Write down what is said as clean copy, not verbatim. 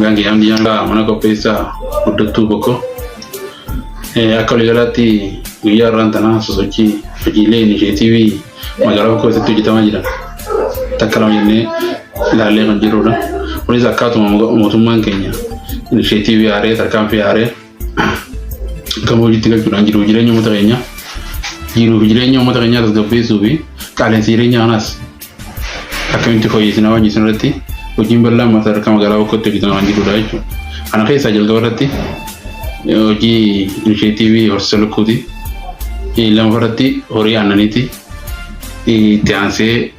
Gangi am dianga mana ko pesa uduttu boko akali galati guyar rantana sosochi fajile initiative magara ko setu jitama jira takalam yene la le ngiro da woni zakatu motumman Kenya initiative are tarkam fi are kamo jitiga kuran jiro jire nyomo tagenya jiro jire nyomo tagenya da peso bi kalen sire nyanas akamti ko yisina wani sunati Ujimbala masar kama galau kote kita nanti dulu aja. Anak saya sajal dorati, uji inisiatif horsel kudi, ilam berarti ori ananiti, tiang se